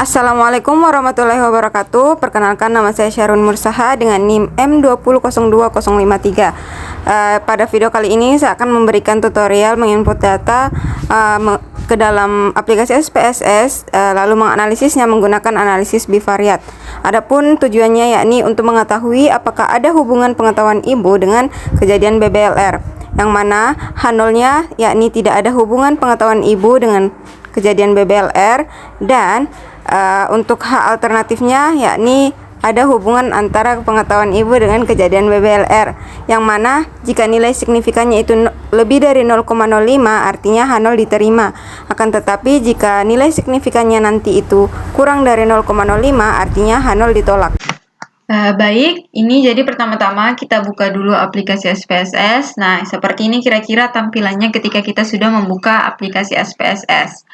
Assalamualaikum warahmatullahi wabarakatuh. Perkenalkan, nama saya Syarun Mursaha dengan NIM M2002053. Pada video kali ini saya akan memberikan tutorial menginput data ke dalam aplikasi SPSS, lalu menganalisisnya menggunakan analisis bivariat. Adapun tujuannya yakni untuk mengetahui apakah ada hubungan pengetahuan ibu dengan kejadian BBLR, yang mana H0-nya yakni tidak ada hubungan pengetahuan ibu dengan kejadian BBLR, dan untuk H alternatifnya yakni ada hubungan antara pengetahuan ibu dengan kejadian BBLR, yang mana jika nilai signifikannya itu lebih dari 0,05 artinya H0 diterima. Akan tetapi jika nilai signifikannya nanti itu kurang dari 0,05 artinya H0 ditolak. Baik, ini jadi pertama-tama kita buka dulu aplikasi SPSS. Nah, seperti ini kira-kira tampilannya ketika kita sudah membuka aplikasi SPSS.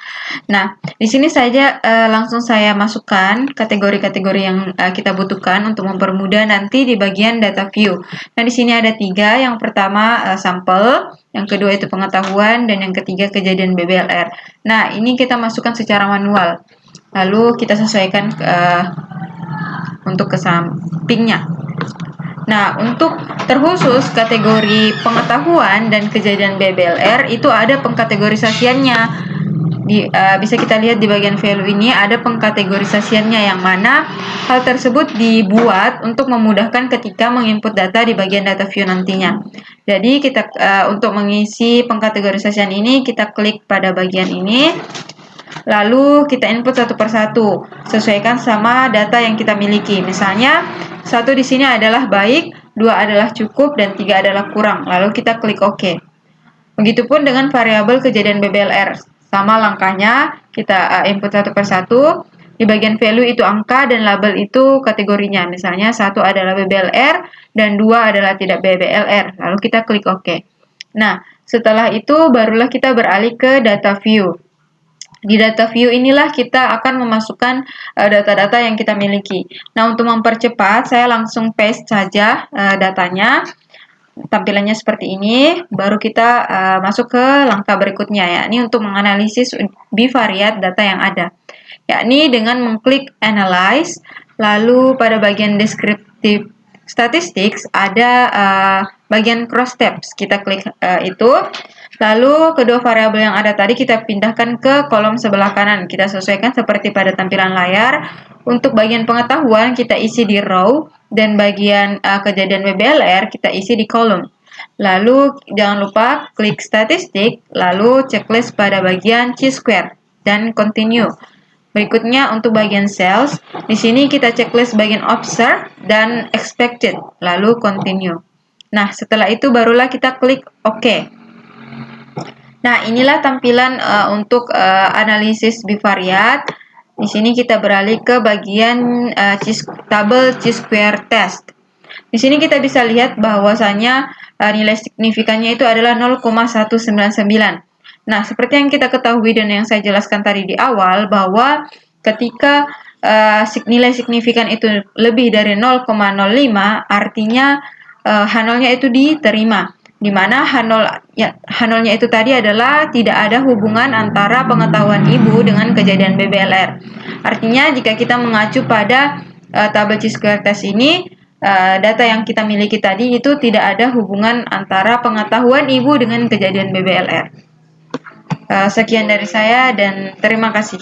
Nah, di sini saja langsung saya masukkan kategori-kategori yang kita butuhkan untuk mempermudah nanti di bagian data view. Nah, di sini ada 3. Yang pertama sampel, yang kedua itu pengetahuan, dan yang ketiga kejadian BBLR. Nah, ini kita masukkan secara manual. Lalu kita sesuaikan untuk ke sampingnya. Nah, untuk terkhusus kategori pengetahuan dan kejadian BBLR itu ada pengkategorisasiannya. Bisa kita lihat di bagian value ini ada pengkategorisasiannya, yang mana hal tersebut dibuat untuk memudahkan ketika menginput data di bagian data view nantinya. Jadi kita untuk mengisi pengkategorisasian ini kita klik pada bagian ini. Lalu kita input satu persatu, sesuaikan sama data yang kita miliki. Misalnya, 1 di sini adalah baik, 2 adalah cukup, dan 3 adalah kurang. Lalu kita klik OK. Begitupun dengan variabel kejadian BBLR. Sama langkahnya, kita input satu persatu. Di bagian value itu angka dan label itu kategorinya. Misalnya 1 adalah BBLR dan 2 adalah tidak BBLR. Lalu kita klik OK. Nah, setelah itu barulah kita beralih ke data view. Di data view inilah kita akan memasukkan data-data yang kita miliki. Nah, untuk mempercepat, saya langsung paste saja datanya. Tampilannya seperti ini. Baru kita masuk ke langkah berikutnya, yakni untuk menganalisis bivariat data yang ada. Yakni dengan mengklik Analyze, lalu pada bagian Descriptive Statistics ada bagian Cross Tabs. Kita klik itu. Lalu kedua variabel yang ada tadi kita pindahkan ke kolom sebelah kanan. Kita sesuaikan seperti pada tampilan layar. Untuk bagian pengetahuan kita isi di row, dan bagian kejadian BBLR kita isi di kolom. Lalu jangan lupa klik statistik, lalu checklist pada bagian Chi-square dan continue. Berikutnya untuk bagian sales, di sini kita checklist bagian observe dan expected, lalu continue. Nah, setelah itu barulah kita klik OK. Nah, inilah tampilan untuk analisis bivariat. Di sini kita beralih ke bagian tabel Chi-square test. Di sini kita bisa lihat bahwasanya nilai signifikannya itu adalah 0,199. Nah, seperti yang kita ketahui dan yang saya jelaskan tadi di awal, bahwa ketika nilai signifikan itu lebih dari 0,05, artinya H0-nya itu diterima. Di mana H0-nya itu tadi adalah tidak ada hubungan antara pengetahuan ibu dengan kejadian BBLR. Artinya jika kita mengacu pada tabel Chi-square test ini, data yang kita miliki tadi itu tidak ada hubungan antara pengetahuan ibu dengan kejadian BBLR. Sekian dari saya dan terima kasih.